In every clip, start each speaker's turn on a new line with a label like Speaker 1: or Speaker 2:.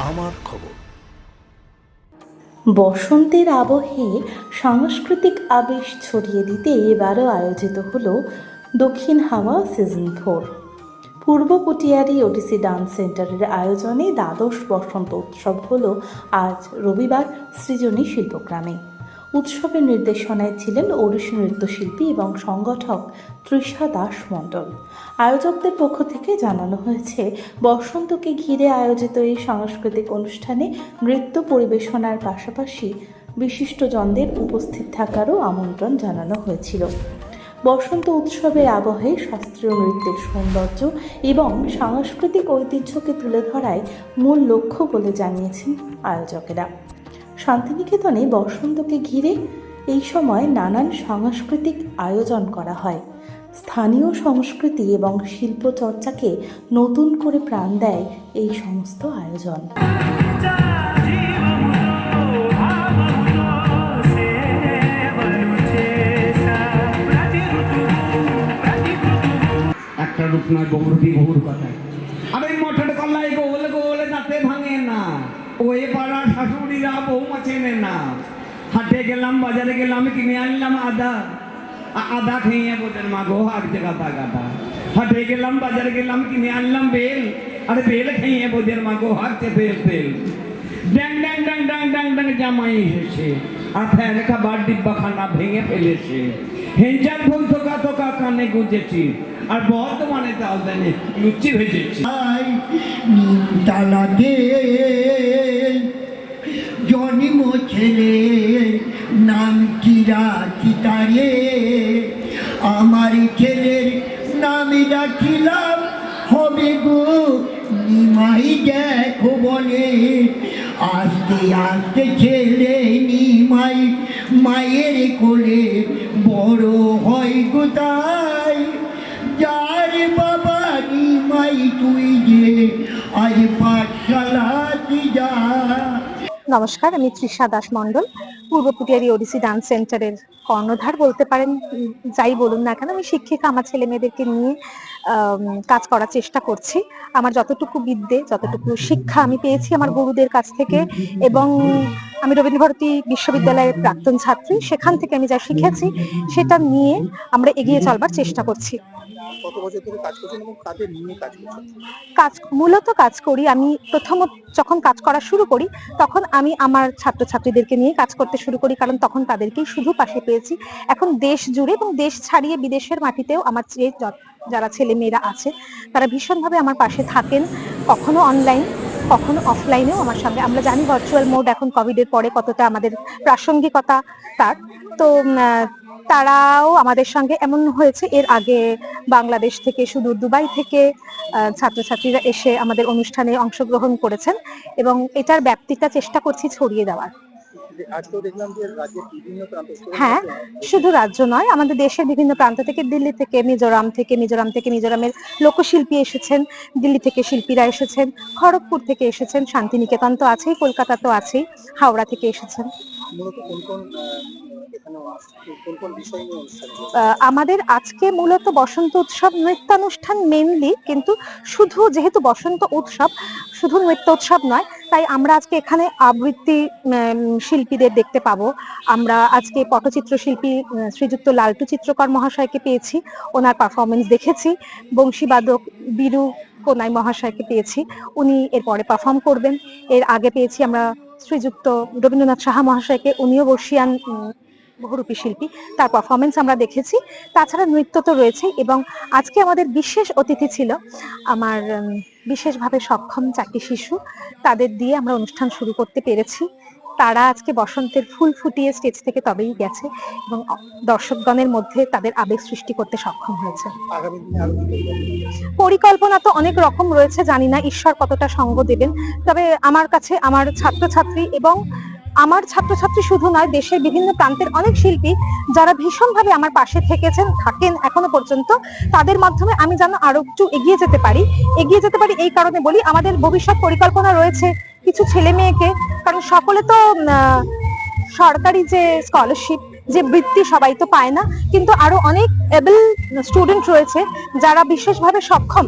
Speaker 1: আমার খবর।
Speaker 2: বসন্তের আবহে সাংস্কৃতিক আবেশ ছড়িয়ে দিতে এবারও আয়োজিত হলো দক্ষিণ হাওয়া সিজন 4। পূর্ব পটিয়ারি ওডিসি ডান্স সেন্টারের আয়োজনে দ্বাদশ বসন্ত উৎসব হলো আজ রবিবার সৃজনী শিল্পগ্রামে। উৎসবের নির্দেশনায় ছিলেন ওড়িশি নৃত্যশিল্পী এবং সংগঠক তৃষা দাস মণ্ডল। আয়োজকদের পক্ষ থেকে জানানো হয়েছে, বসন্তকে ঘিরে আয়োজিত এই সাংস্কৃতিক অনুষ্ঠানে নৃত্য পরিবেশনার পাশাপাশি বিশিষ্টজনদের উপস্থিত থাকারও আমন্ত্রণ জানানো হয়েছিল। বসন্ত উৎসবের আবহে শাস্ত্রীয় নৃত্যের সৌন্দর্য এবং সাংস্কৃতিক ঐতিহ্যকে তুলে ধরাই মূল লক্ষ্য বলে জানিয়েছেন আয়োজকেরা। শান্তিনিকেতনে বসন্তকে ঘিরে এই সময় নানান সাংস্কৃতিক আয়োজন করা হয়। স্থানীয় সংস্কৃতি এবং শিল্প চর্চাকে নতুন করে প্রাণ দেয় এই সমস্ত আয়োজন।
Speaker 3: একটা রূপ নয় বহুরূপী বহুর কথায়। আর ওই মঠের কল্লাই গোল গোল দাঁতে ভাঙে না, ওই পাড়ার শাশুড়িরা বৌমা চেনে না। হাটে গেলাম, বাজারে গেলাম, কিনে আনলাম আদা, আদা খেয়ে বোধের মা গো হাঁকছে গাদা গাদা। হাটে গেলাম, বাজারে গেলাম, কিনে আনলাম বেল, আরে বেল খেয়ে বোধের মা গো হাঁকছে বেল বেল। ড্যাং ড্যাং ড্যাং ড্যাং ড্যাং ড্যাং জামাই এসেছে, আর ফ্যান খাবার ডিব্বা খানা ভেঙে ফেলেছে। হেঞ্চার ফুল তোকা তোকা কানে গুঁজেছি, আর বর্তমানে তাল দেনে লুচি ভেজেছি।
Speaker 4: নিমতলা দে জন্ম ছেলে নাম কিরা কিতারে, আমার ছেলের নাম রাখিলাম হবে গো নিমাই। দেখো বলে আস্তে আস্তে ছেলে নিমাই মায়ের কোলে বড় হয় গো তাই। যার বাবা নিমাই তুই যে আজ পাঠশালাতে যা।
Speaker 5: নমস্কার, আমি তৃষা দাস মণ্ডল, পূর্ব পুটিয়ারি ওডিসি ডান্স সেন্টারের কর্ণধার বলতে পারেন। যাই বলুন না কেন, আমি শিক্ষিকা, আমার ছেলে মেয়েদেরকে নিয়ে কাজ করার চেষ্টা করছি। আমার যতটুকু বিদ্যে, যতটুকু শিক্ষা আমি পেয়েছি আমার গুরুদের কাছ থেকে, এবং আমি রবীন্দ্রভারতী বিশ্ববিদ্যালয়ের প্রাক্তন ছাত্রী, সেখান থেকে আমি যা শিখেছি সেটা নিয়ে আমরা এগিয়ে চলবার চেষ্টা করছি।
Speaker 1: কত বছর ধরে কাজ করছেন এবং কাদের নিয়ে কাজ করছেন?
Speaker 5: মূলত কাজ করি আমি প্রথমত যখন কাজ করা শুরু করি তখন আমি আমার ছাত্রছাত্রীদেরকে নিয়ে কাজ করতে শুরু করি, কারণ তখন তাদেরকেই শুধু পাশে পেয়েছি। এখন দেশ জুড়ে এবং দেশ ছাড়িয়ে বিদেশের মাটিতেও আমার যারা ছেলে মেয়েরা আছে তারা ভীষণভাবে আমার পাশে থাকেন, কখনো অনলাইন কখনো অফলাইনেও আমার সঙ্গে। আমরা জানি ভার্চুয়াল মোড এখন কোভিডের পরে কতটা আমাদের প্রাসঙ্গিকতা তার, তো তারাও আমাদের সঙ্গে এমন হয়েছে। এর আগে বাংলাদেশ থেকে, সুদূর দুবাই থেকে ছাত্রছাত্রীরা এসে আমাদের অনুষ্ঠানে অংশগ্রহণ করেছেন, এবং এটার ব্যাপ্তিটা চেষ্টা করছি ছড়িয়ে দেওয়ার। হ্যাঁ, শুধু রাজ্য নয়, আমাদের দেশের বিভিন্ন প্রান্ত থেকে, দিল্লি থেকে, মিজোরামের লোকশিল্পী এসেছেন, দিল্লি থেকে শিল্পীরা এসেছেন, খড়গপুর থেকে এসেছেন, শান্তিনিকেতন তো আছেই, কলকাতা তো আছেই, হাওড়া থেকে এসেছেন। আমাদের আজকে মূলত বসন্ত উৎসব নৃত্যানুষ্ঠান মেনলি, কিন্তু শুধু যেহেতু বসন্ত উৎসব শুধু নৃত্য উৎসব নয়, তাই আমরা আজকে এখানে আবৃত্তি শিল্পীদের দেখতে পাবো। আমরা আজকে পটচিত্র শিল্পী শ্রীযুক্ত লালটু চিত্রকর মহাশয়কে পেয়েছি, ওনার পারফরমেন্স দেখেছি। বংশীবাদক বীরু কোনাই মহাশয়কে পেয়েছি, উনি এরপরে পারফর্ম করবেন। এর আগে পেয়েছি আমরা শ্রীযুক্ত রবীন্দ্রনাথ সাহা মহাশয়কে, উনিও বর্ষিয়ান বহুরূপী শিল্পী, তার পারফরমেন্স আমরা দেখেছি। তাছাড়া নৃত্য তো রয়েছে, এবং আজকে আমাদের বিশেষ অতিথি ছিল আমার বিশেষভাবে সক্ষম 4টি শিশু, তাদের দিয়ে আমরা অনুষ্ঠান শুরু করতে পেরেছি। তারা আজকে বসন্তের ফুল ফুটিয়ে স্টেজ থেকে তবেই গেছে, এবং দর্শকগণের মধ্যে তাদের আবেগ সৃষ্টি করতে সক্ষম হয়েছে। পরিকল্পনা তো অনেক রকম রয়েছে, জানি না ঈশ্বর কতটা সঙ্গ দেবেন। তবে আমার কাছে আমার ছাত্রছাত্রী, এবং আমার ছাত্রছাত্রী শুধু নয়, দেশের বিভিন্ন প্রান্তের অনেক শিল্পী যারা ভীষণভাবে আমার পাশে থেকেছেন, থাকেন এখনো পর্যন্ত, তাদের মাধ্যমে আমি যেন আরো একটু এগিয়ে যেতে পারি। এই কারণে বলি, আমাদের ভবিষ্যৎ পরিকল্পনা রয়েছে কিছু ছেলে মেয়েকে, কারণ সকলে তো সরকারি যে স্কলারশিপ, যে বৃত্তি সবাই তো পায় না, কিন্তু আরো অনেক এবল স্টুডেন্ট রয়েছে যারা বিশেষভাবে সক্ষম,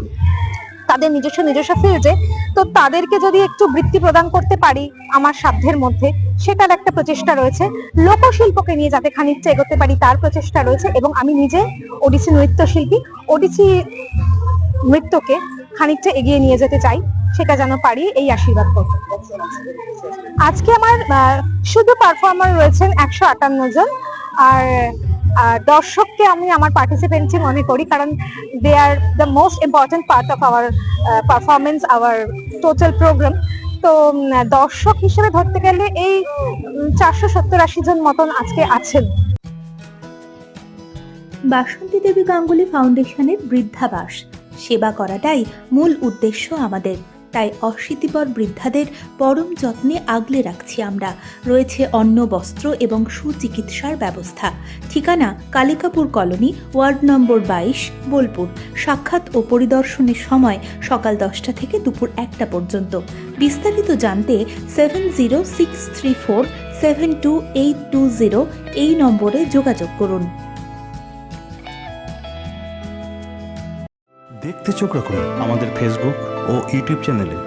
Speaker 5: তাদের নিজস্ব ফিল্ডে, তো তাদেরকে যদি একটু বৃত্তি প্রদান করতে পারি আমার সাধ্যের মধ্যে, সেটার একটা প্রচেষ্টা রয়েছে। লোকশিল্পকে নিয়ে যাতে খানিকটা এগোতে পারি তার প্রচেষ্টা রয়েছে, এবং আমি নিজে ওডিসি নৃত্যশিল্পী, ওডিসি নৃত্যকে খানিকটা এগিয়ে নিয়ে যেতে চাই, সেটা যেন পারি, এই আশীর্বাদ করব। আজকে আমার শুধু পারফর্মার রয়েছেন 158 জন, আর দর্শককে আমি আমার পার্টিসিপেন্টই মনে করি, কারণ they are the most important part of our performance, our total programme. তো দর্শক হিসেবে ধরতে গেলে এই 470-80 জন মতন আজকে আছেন।
Speaker 2: বাসন্তী দেবী গাঙ্গুলি ফাউন্ডেশনের বৃদ্ধাবাস সেবা করাটাই মূল উদ্দেশ্য আমাদের। তাই অশীতিপর বৃদ্ধাদের পরম যত্নে আগলে রাখছি আমরা। রয়েছে অন্ন, বস্ত্র এবং সুচিকিৎসার ব্যবস্থা। ঠিকানা Kalikapur colony, ward number 22, Bolpur. সাক্ষাৎ ও পরিদর্শনের সময় সকাল 10টা থেকে দুপুর 1টা পর্যন্ত। বিস্তারিত জানতে 7064728220 এই নম্বরে যোগাযোগ করুন।
Speaker 1: দেখতে চোখ রাখুন আমাদের ফেসবুক ও ইউটিউব চ্যানেলে।